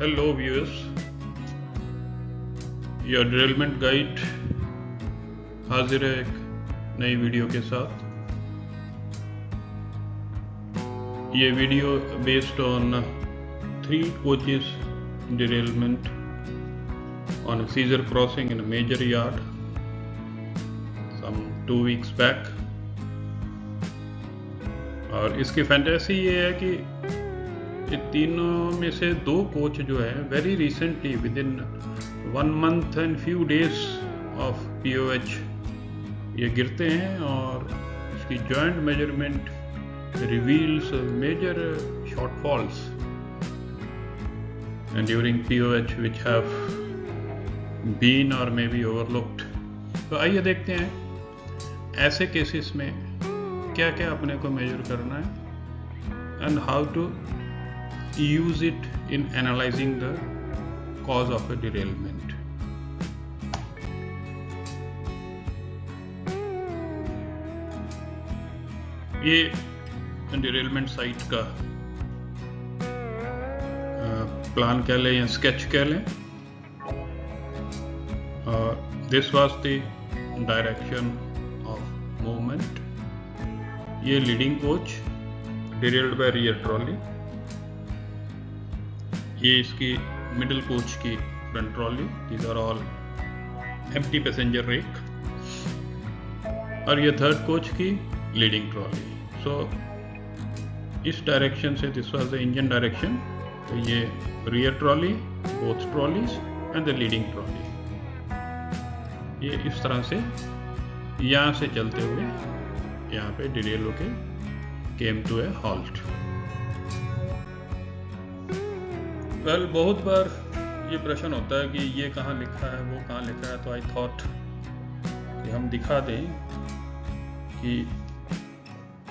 Hello viewers, यह ड्रिलमेंट guide हाजिर है एक नई वीडियो के साथ। ये video based on 3 coaches derailment on a scissor crossing in a major yard some 2 weeks back। और इसकी फैंटेसी ये है कि ये तीनों में से 2 कोच जो है very recently within 1 month and few days of POH ये गिरते हैं और इसकी joint measurement reveals major shortfalls during POH which have been और मे बी ओवरलुक्ड। तो आइए देखते हैं ऐसे केसेस में क्या क्या अपने को मेजर करना है and how to use it in analyzing the cause of a derailment। ये derailment साइट का प्लान कह लें या स्केच कह लें। This was the direction of movement. ये leading coach derailed by rear trolley, ये इसकी मिडिल कोच की front trolley, these are all empty passenger rake, और ये थर्ड कोच की लीडिंग ट्रॉली। सो इस डायरेक्शन से this was the engine direction. तो ये rear trolley, both trolleys and the leading trolley, ये इस तरह से यहाँ से चलते हुए यहाँ पे डिरेल होके came to a halt. Well, बहुत बार ये प्रश्न होता है कि ये कहाँ लिखा है, वो कहाँ लिखा है। तो आई थॉट कि हम दिखा दें कि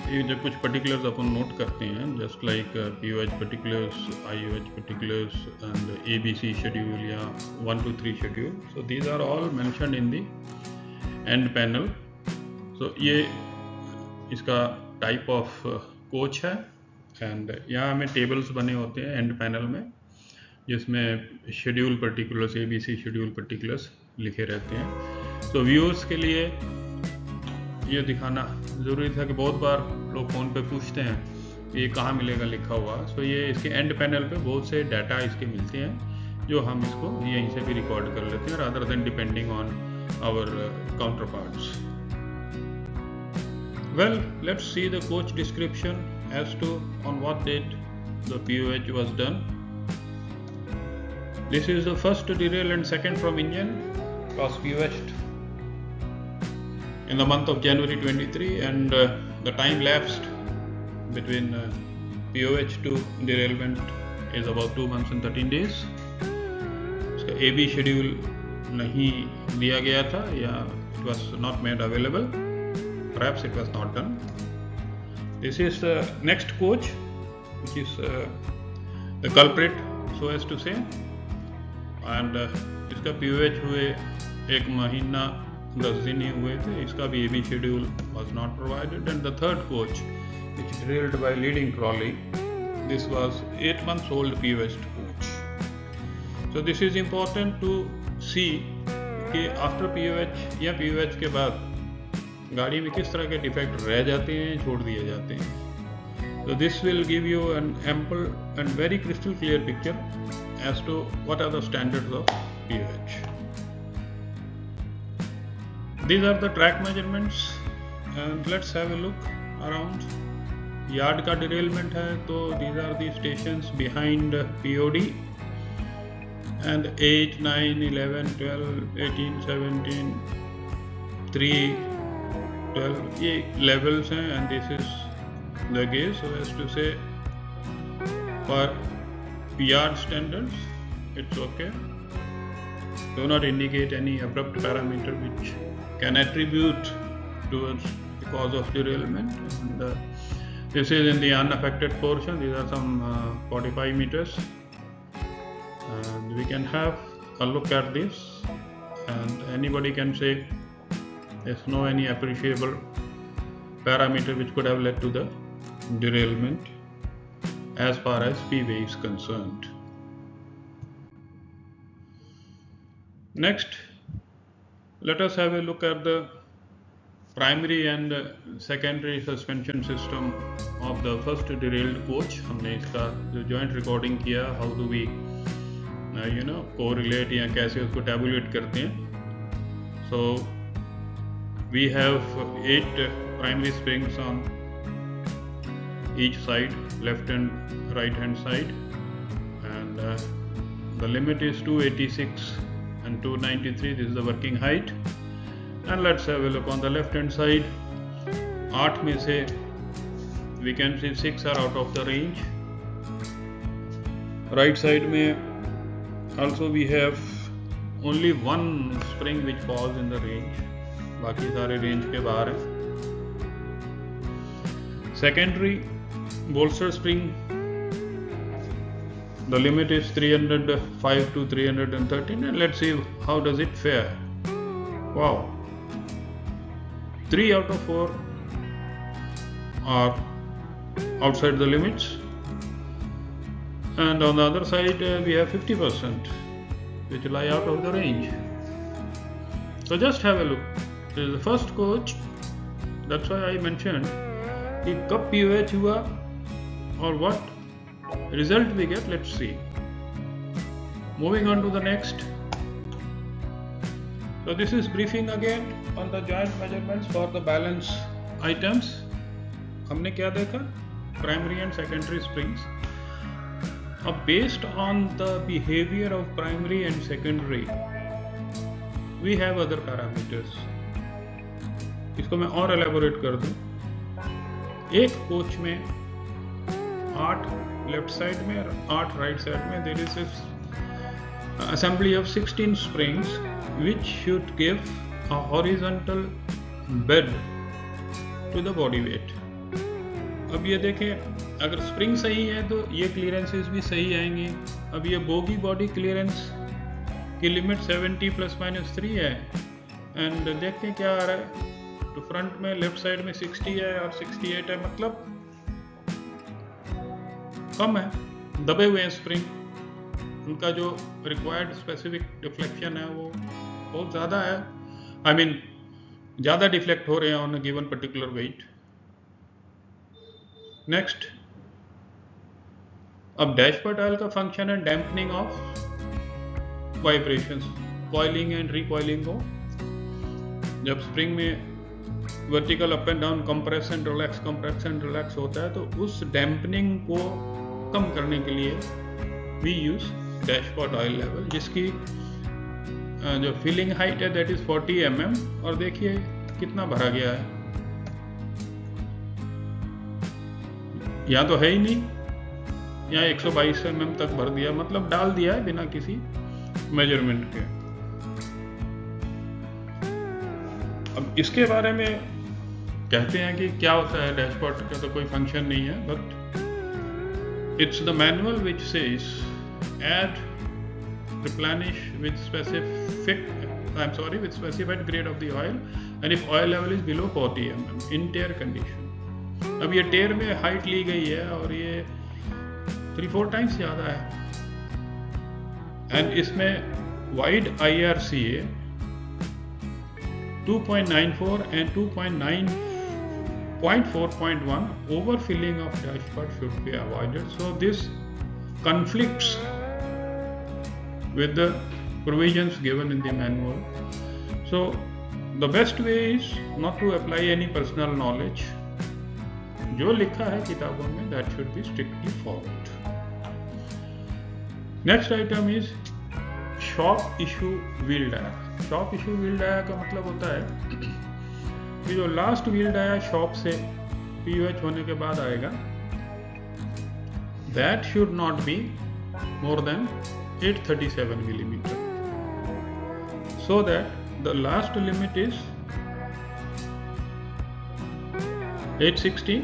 ये जो कुछ पर्टिकुलर्स अपन नोट करते हैं, just like POH particulars, IOH particulars and ABC schedule या 1 to 3 schedule. So these are all mentioned in the end panel. So ये इसका टाइप ऑफ कोच है एंड यहाँ हमें टेबल्स बने होते हैं एंड पैनल में, जिसमें schedule particulars, ABC schedule particulars लिखे रहते हैं। तो व्यूअर्स के लिए ये दिखाना ज़रूरी था कि बहुत बार लोग फ़ोन पे पूछते हैं कि ये कहाँ मिलेगा लिखा हुआ। सो ये इसके एंड पैनल पे बहुत से डाटा इसके मिलते हैं जो हम इसको यहीं से भी रिकॉर्ड कर लेते हैं rather than depending on our counterparts. Well, let's see the coach description as to on what date the POH was done। This is the first derail and second from engine was POHed in the month of January 23, and the time lapsed between POH to derailment is about 2 months and 13 days। इसका AB schedule नहीं दिया गया था या it was not made available, perhaps it was not done। This is the next coach which is the culprit, so as to say, and इसका POH हुए 1 महीना 10 दिन ही हुए थे। इसका भी AB schedule was not provided, and the third coach which drilled by leading trolley, this was 8 months old POHed coach। So this is important to see कि after POH या POH के बाद गाड़ी में किस तरह के डिफेक्ट रह जाते हैं, छोड़ दिए जाते हैं। So this will give you an ample and very crystal clear picture as to what are the standards of POH। These are the track measurements and let's have a look around। Yard का derailment है तो these are the stations behind POD and 8, 9, 11, 12, 18, 17, 3, 12 ये levels हैं and this is the gauge, so as to say for yard standards it's okay, do not indicate any abrupt parameter which can attribute towards the cause of derailment। And this is in the unaffected portion, these are some 45 meters, and we can have a look at this and anybody can say there's no any appreciable parameter which could have led to the derailment as far as P-way is concerned। Next, let us have a look at the primary and secondary suspension system of the first derailed coach. हमने इसका जो joint recording किया, how do we correlate या कैसे उसको tabulate करते हैं. So we have 8 primary springs on each side, left and right hand side, and the limit is 286 and 293. This is the working height. And let's have a look on the left hand side. 8 में से we can see 6 are out of the range. Right side में also we have only one spring which falls in the range. बाकी सारे range के बाहर हैं. Secondary bolster spring, the limit is 305 to 313, and let's see how does it fare. Wow, 3 out of 4 are outside the limits, and on the other side we have 50% which lie out of the range. So just have a look. This is the first coach. That's why I mentioned कि कब POH हुआ और what result we get. Let's see. Moving on to the next. So this is briefing again on the joint measurements for the balance items. हमने क्या देखा? Primary and secondary springs. Based on the behavior of primary and secondary, we have other parameters. इसको मैं और elaborate कर दूं. एक coach में 8 लेफ्ट साइड में और 8 राइट साइड में there is assembly of 16 springs which should give a horizontal bed to the body weight. अब ये देखें, अगर स्प्रिंग सही है तो ये क्लियरेंसेस भी सही आएंगे. अब ये बोगी बॉडी क्लियरेंस की लिमिट 70 ± 3 है, एंड देखते हैं क्या आ रहा है. तो फ्रंट में लेफ्ट साइड में 60 है और 68 है, मतलब कम है, दबे हुए हैं स्प्रिंग. उनका जो रिक्वायर्ड स्पेसिफिक डिफ्लेक्शन है वो बहुत ज़्यादा है. आई मीन ज़्यादा डिफ्लेक्ट हो रहे हैं on a given particular weight. Next, अब डैशबोर्ड ऑयल का फंक्शन है damping of vibrations, coiling and recoiling को. जब स्प्रिंग में vertical up and down compress and relax होता है, तो उस डैम्पनिंग को कम करने के लिए we use dashboard oil level, जिसकी जो फिलिंग हाइट है दैट इज 40 mm, और देखिए कितना भरा गया है. यहाँ तो है ही नहीं, यहाँ 122 mm तक भर दिया, मतलब डाल दिया है बिना किसी मेजरमेंट के. अब इसके बारे में कहते हैं कि क्या होता है डैशबोर्ड का, तो कोई फंक्शन नहीं है, but it's the manual which says add, replenish with specified grade of the oil, and if oil level is below 40 mm in tear condition. अब ये टेयर में हाइट ली गई है और ये 3-4 टाइम्स ज़्यादा है, एंड इसमें wide IRCA 2.94 and 2.4.1 overfilling of dashboard should be avoided. So this conflicts with the provisions given in the manual. So the best way is not to apply any personal knowledge. जो लिखा है किताबों में that should be strictly followed. Next item is shop issue wheel dia. Shop issue wheel dia का मतलब होता है कि जो लास्ट व्हील डाया शॉप से POH होने के बाद आएगा, that should not be more than 837 mm, so that the last limit is 816.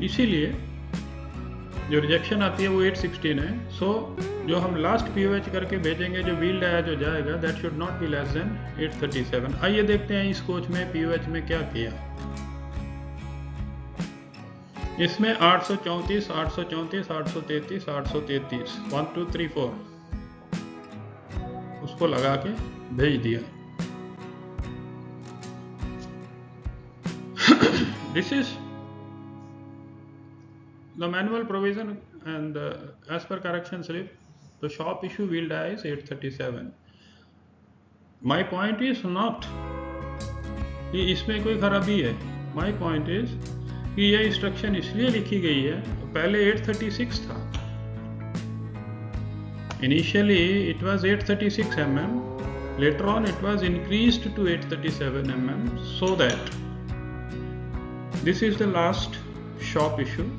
इसीलिए जो रिजेक्शन आती है वो 816 है. सो जो हम लास्ट POH करके भेजेंगे, जो व्हील डाया जो जाएगा, that should not be less than 837. आइए देखते हैं इस कोच में POH में क्या किया. इसमें 834, 834, 833, 833, 1 2 3 4. उस उसको लगा के भेज दिया। This is the manual provision, and as per correction slip, the shop issue wheel die is 837. My point is not कि इसमें कोई खराबी है। My point is कि यह इंस्ट्रक्शन इसलिए लिखी गई है, पहले 836 था। Initially it was 836 mm, later on it was increased to 837 mm, so that this is the last shop issue.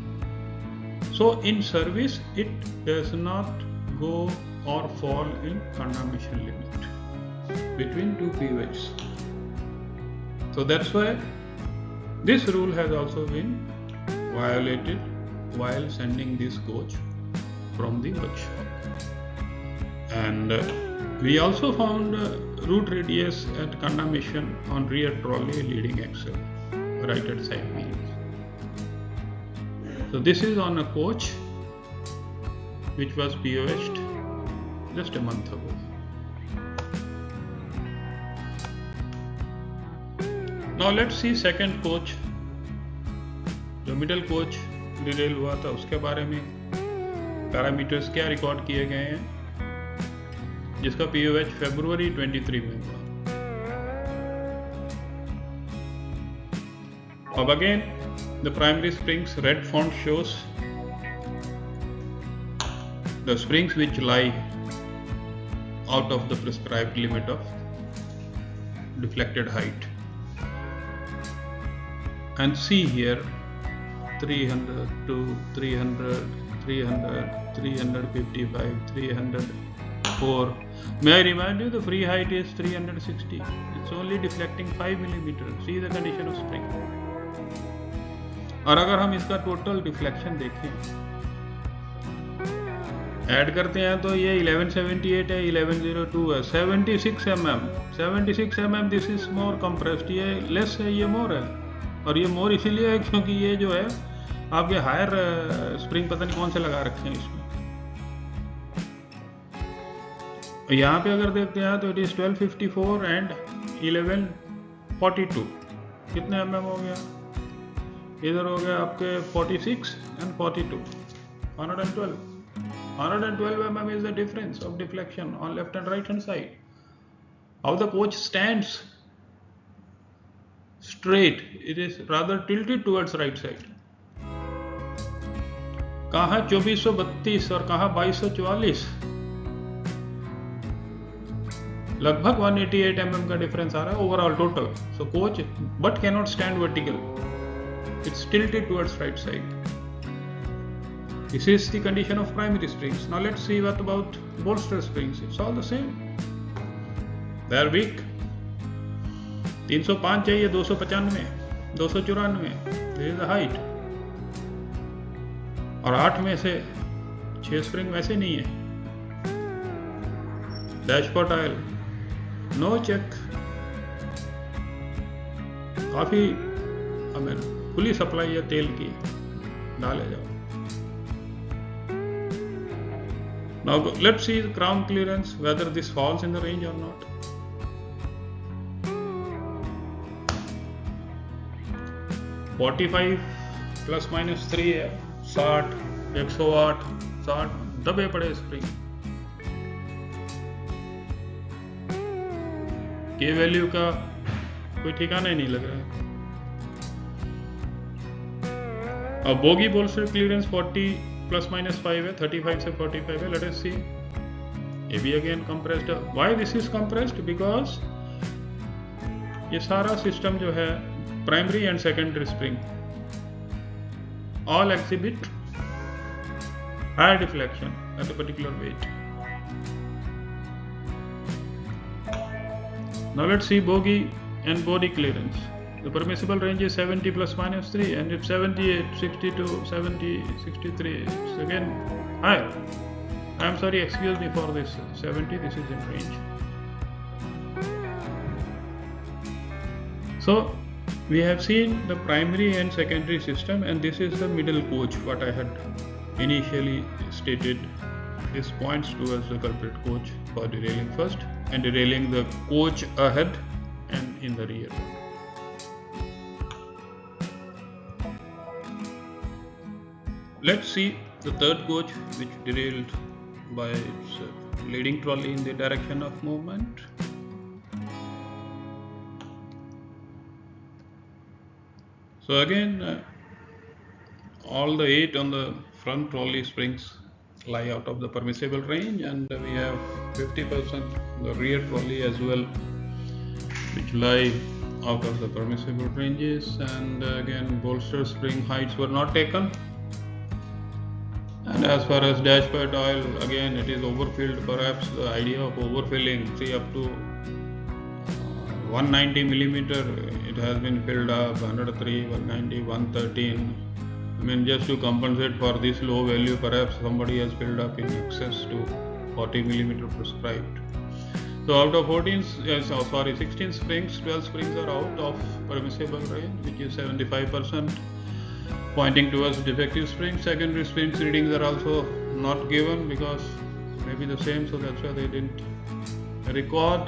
So in service it does not go or fall in condemnation limit between two POHs. So that's why this rule has also been violated while sending this coach from the workshop. And we also found root radius at condemnation on rear trolley leading axle, righted side wheels. So this is on a coach which was POHed just a month ago. Now let's see second coach. जो middle coach Daryl हुआ था उसके बारे में parameters क्या record किए गए हैं, जिसका POH फरवरी 23 में हुआ. अब again the primary springs red font shows the springs which lie out of the prescribed limit of deflected height, and see here 300 to 300, 300, 355, 304. May I remind you, the free height is 360. It's only deflecting 5 mm. See the condition of spring. और अगर हम इसका total deflection देखें, add करते हैं तो ये 1178 है, 1102 है, 76 mm. 76 mm. This is more compressed. ये लेस है, ये मोर है. और ये मोर इसीलिए है क्योंकि ये जो है आपके हायर स्प्रिंग पता नहीं कौन से लगा रखे हैं इसमें. यहाँ पे अगर देखते हैं तो इट इज 1254 एंड 1142. कितने mm हो गया? इधर हो गया आपके 46 and 42. 112 mm is the difference of deflection on left and right hand side. How the coach stands straight, it is rather tilted towards right side. कहाँ 2432 और कहाँ 2244, लगभग 188 mm का डिफरेंस आ रहा है overall total. So coach but cannot stand vertical, it's tilted towards right side. This is the condition of primary springs. Now let's see what about bolster springs. It's all the same. They are weak. 305 चाहिए, 295, 294. This is the height. और 8 में से 6 spring वैसे नहीं है. डैशपोर्ट oil no check. काफी हमें खुली सप्लाई है तेल की, डाले जाओ. Now let's see the crown clearance, whether this falls in the range or not. (45 ±3 है, 60, 108, 60 दबे पड़े स्प्रिंग. के वैल्यू का कोई ठिकाना ही नहीं लग रहा है. अब बोगी बोल्स्टर क्लियरेंस 40 ±5 है, 35 से 45 है. लेट अस सी. ये भी again compressed. Why this is compressed? Because ये सारा सिस्टम जो है primary and secondary spring all exhibit higher deflection at a particular weight. Now let's see bogie and body clearance. The permissible range is 70 ±3, and it's 78, 62, 70, 63. It's again higher. I'm sorry, excuse me for this 70. This is in range. So we have seen the primary and secondary system, and this is the middle coach, what I had initially stated. This points towards the culprit coach for derailing first. and derailing the coach ahead and in the rear. Let's see the third coach, which derailed by its leading trolley in the direction of movement. So again, all the 8 on the front trolley springs lie out of the permissible range, and we have 50% the rear trolley as well, which lie out of the permissible ranges. And again, bolster spring heights were not taken. And as far as dashboard oil, again it is overfilled. Perhaps the idea of overfilling, see, up to 190 millimeter, it has been filled up 103, 190, 113. I mean, just to compensate for this low value, perhaps somebody has filled up in excess to 40 millimeter prescribed. So out of 16 springs, 12 springs are out of permissible range, which is 75%, pointing towards defective springs. Secondary springs readings are also not given because maybe the same, so that's why they didn't record.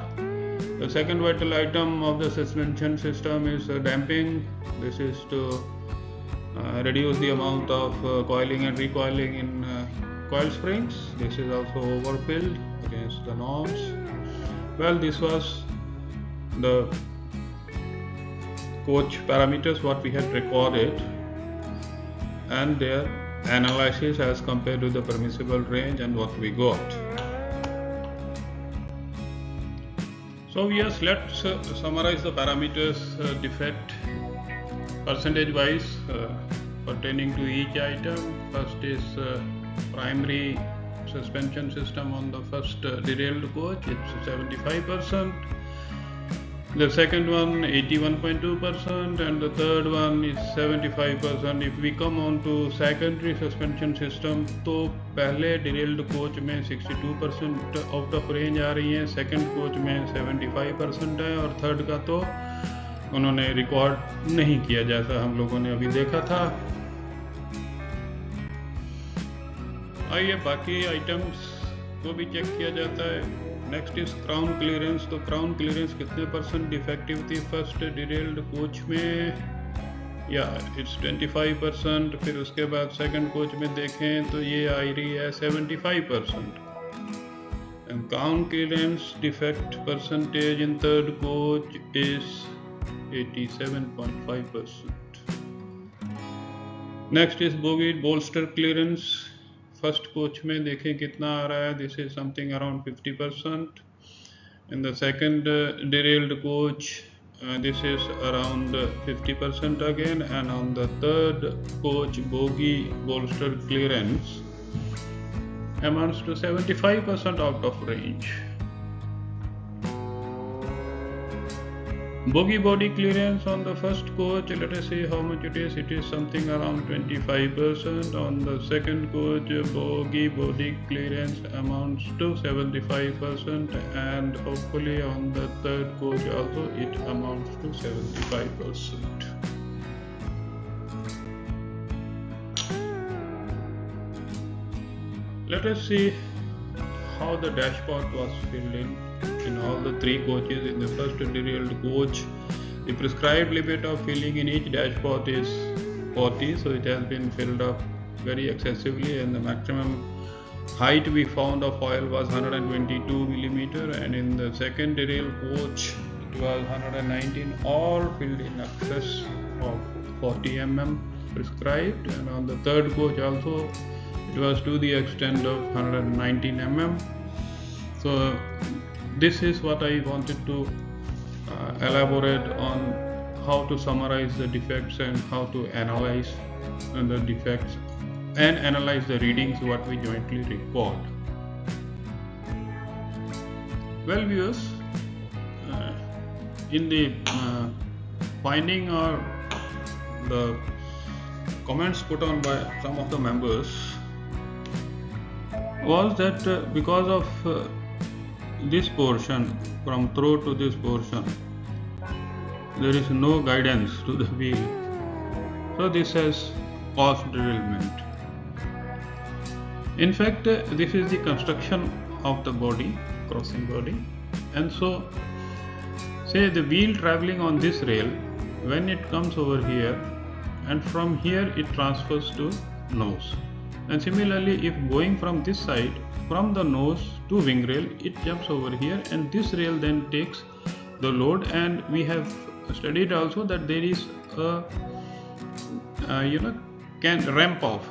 The second vital item of the suspension system is damping. This is to reduce the amount of coiling and recoiling in coil springs. This is also overfilled against the norms. Well, this was the coach parameters what we had recorded and their analysis as compared to the permissible range and what we got. So yes, let's summarize the parameters defect percentage wise pertaining to each item. First is primary suspension system on the first derailed coach, it's 75%. The second one 81.2%, and the third one is 75%. If we come on to secondary suspension system, तो पहले derailed coach में 62% out of range आ रही है, second coach में 75% है, और third का तो उन्होंने रिकॉर्ड नहीं किया जैसा हम लोगों ने अभी देखा था। आइए बाकी आइटम्स को भी चेक किया जाता है। Next is crown clearance. तो क्राउन क्लियरेंस कितने % डिफेक्टिव थी फर्स्ट डिरेल्ड कोच में, या इट्स 25%। फिर उसके बाद सेकंड कोच में देखें तो ये आ रही है 75%। And crown clearance defect percentage in third coach is 87.5%। Next is bogie bolster clearance. First coach में देखें कितना आ रहा है, this is something around 50%। In the second derailed coach this is around 50% again, and on the third coach bogie bolster clearance amounts to 75% out of range. Bogie body clearance on the first coach, let us see how much it is. It is something around 25%. On the second coach, bogie body clearance amounts to 75%, and hopefully on the third coach also it amounts to 75%. Let us see how the dashboard was filled in all the 3 coaches. In the first derailed coach, the prescribed limit of filling in each dashboard is 40, so it has been filled up very excessively, and the maximum height we found of oil was 122 millimeter, and in the second derailed coach it was 119, all filled in excess of 40 mm prescribed, and on the third coach also it was to the extent of 119 mm. So this is what I wanted to elaborate on, how to summarize the defects and how to analyze the defects and analyze the readings what we jointly record. Well viewers, in the finding or the comments put on by some of the members was that because of this portion from throat to this portion there is no guidance to the wheel, so this has caused derailment. In fact, this is the construction of the body, crossing body, And so say the wheel traveling on this rail, when it comes over here, and from here it transfers to nose. And similarly, if going from this side, from the nose to wing rail, it jumps over here, and this rail then takes the load. And we have studied also that there is a can ramp off.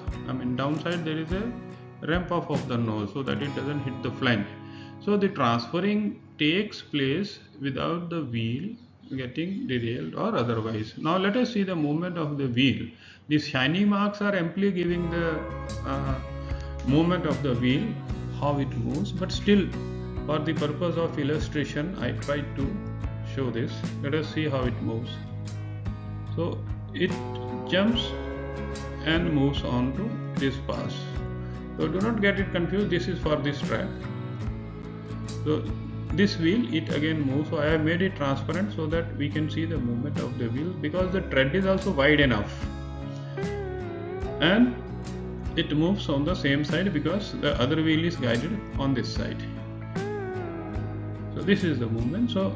Downside there is a ramp off of the nose so that it doesn't hit the flange. So the transferring takes place without the wheel getting derailed or otherwise. Now let us see the movement of the wheel. These shiny marks are amply giving the movement of the wheel, how it moves, but still for the purpose of illustration I tried to show this. Let us see how it moves. So it jumps and moves on to this pass. So do not get it confused, this is for this track. So this wheel, it again moves. So I have made it transparent so that we can see the movement of the wheel, because the tread is also wide enough, and it moves on the same side because the other wheel is guided on this side. So this is the movement. So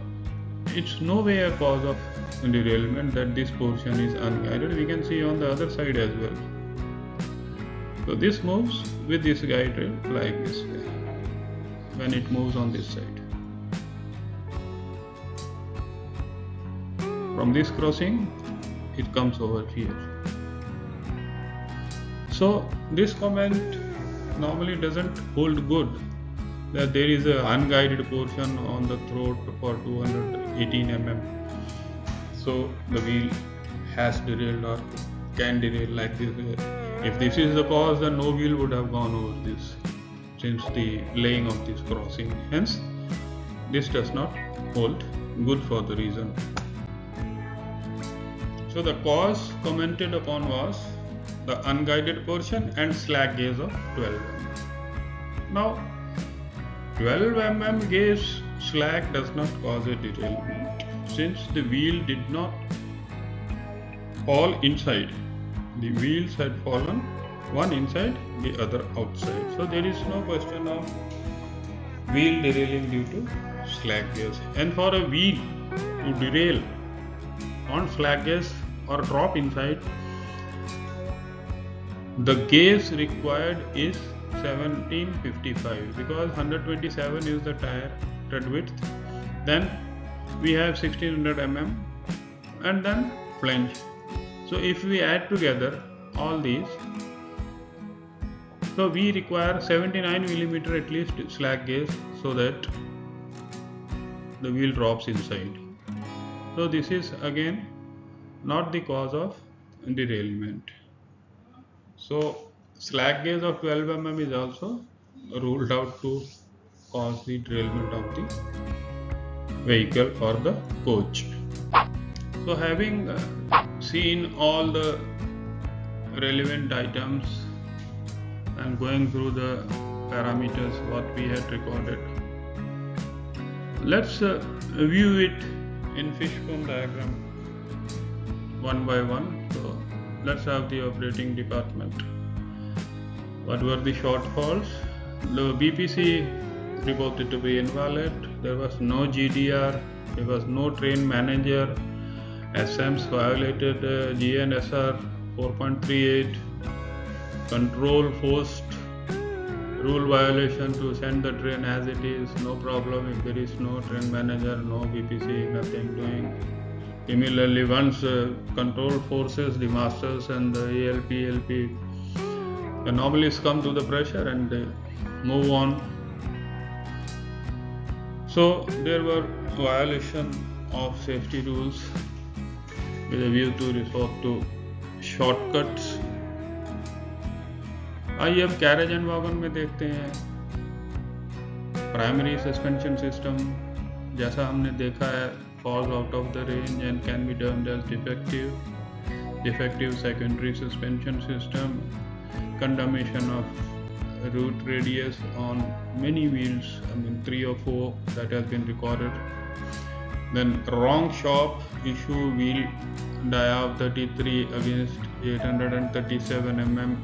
it's no way a cause of derailment that this portion is unguided. We can see on the other side as well. So this moves with this guide rail like this way when it moves on this side. From this crossing, it comes over here. So this comment normally doesn't hold good, that there is an unguided portion on the throat for 218 mm. So the wheel has derailed or can derail like this. If this is the cause, then no wheel would have gone over this since the laying of this crossing. Hence, this does not hold good for the reason. So the cause commented upon was the unguided portion and slack gauge of 12 mm. Now 12 mm gauge slack does not cause a derailment since the wheel did not fall inside. The wheels had fallen, one inside, the other outside. So there is no question of wheel derailing due to slack gauge. And for a wheel to derail on slack gauge or drop inside, the gauge required is 1755 because 127 is the tire tread width. Then we have 1600 mm and then flange. So if we add together all these, so we require 79 mm at least slack gauge so that the wheel drops inside. So this is again not the cause of derailment. So slack gauge of 12 mm is also ruled out to cause the derailment of the vehicle or the coach. So having seen all the relevant items and going through the parameters what we had recorded, let's view it in fishbone diagram one by one. So let's have the operating department. What were the shortfalls? The BPC reported to be invalid. There was no GDR. There was no train manager. SMs violated GNSR 4.38. Control forced rule violation to send the train as it is. No problem if there is no train manager, no BPC, nothing doing. Similarly, once control forces, the masters and the ALP, LP, the anomalies come to the pressure and they move on. So there were violation of safety rules with a view to resort to shortcuts. आइए अब carriage and Vaughan में देखते हैं primary suspension system जैसा हमने देखा है falls out of the range and can be termed as defective secondary suspension system, condemnation of route radius on many wheels, 3 or 4 that has been recorded. Then wrong shop issue wheel dia of 33 against 837 mm,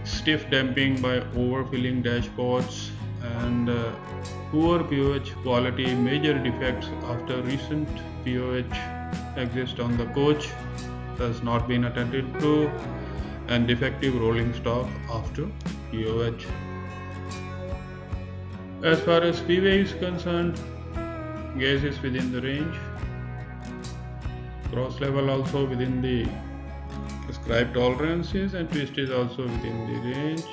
stiff damping by overfilling dashboards, and poor POH quality, major defects after recent POH exist on the coach has not been attended to, and defective rolling stock after POH. As far as POH is concerned, gas is within the range, cross level also within the prescribed tolerances, and twist is also within the range.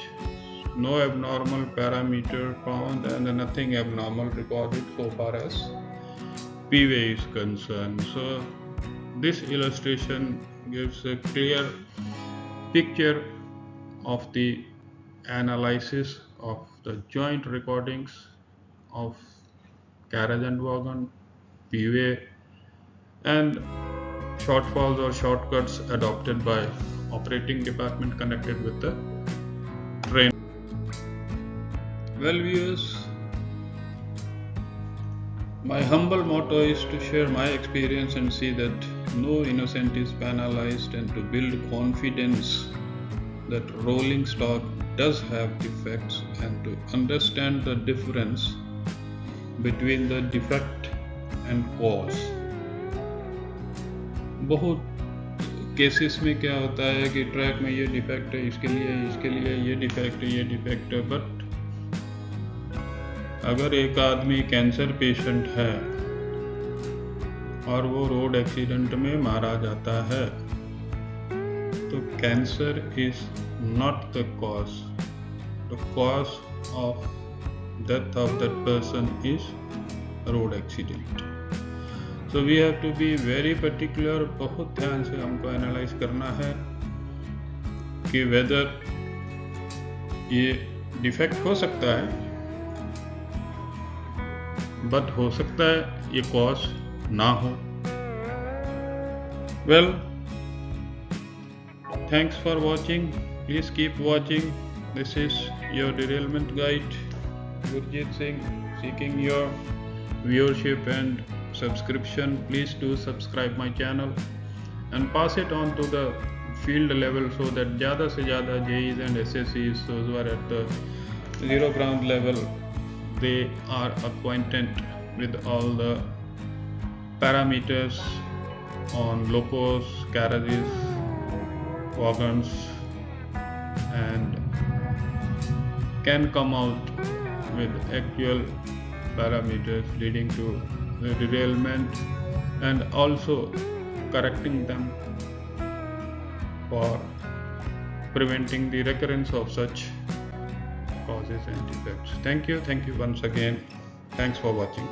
No abnormal parameter found and nothing abnormal recorded so far as POH is concerned. So this illustration gives a clear picture of the analysis of the joint recordings of carriage and wagon, POH, and shortfalls or shortcuts adopted by operating department connected with the train. Well, viewers, my humble motto is to share my experience and see that no innocent is penalized, and to build confidence that rolling stock does have defects, and to understand the difference between the defect and cause. बहुत cases में क्या होता है कि track में ये defect है, इसके लिए ये डिफेक्ट है, बट अगर एक आदमी कैंसर पेशेंट है और वो रोड एक्सीडेंट में मारा जाता है, तो cancer is not the cause of death of that person is road accident. So we have to be very particular, बहुत ध्यान से हमको एनालाइज करना है कि वेदर ये डिफेक्ट हो सकता है, बट हो सकता है ये कॉज ना हो. Well, thanks for watching. Please keep watching. This is your derailment guide, Gurjeet Singh, seeking your viewership and subscription. Please do subscribe my channel and pass it on to the field level so that ज़्यादा से ज़्यादा JEs and SSCs, those who are at the zero ground level, they are acquainted with all the parameters on locos, carriages, wagons, and can come out with actual parameters leading to the derailment, and also correcting them for preventing the recurrence of such causes and defects. Thank you once again. Thanks for watching.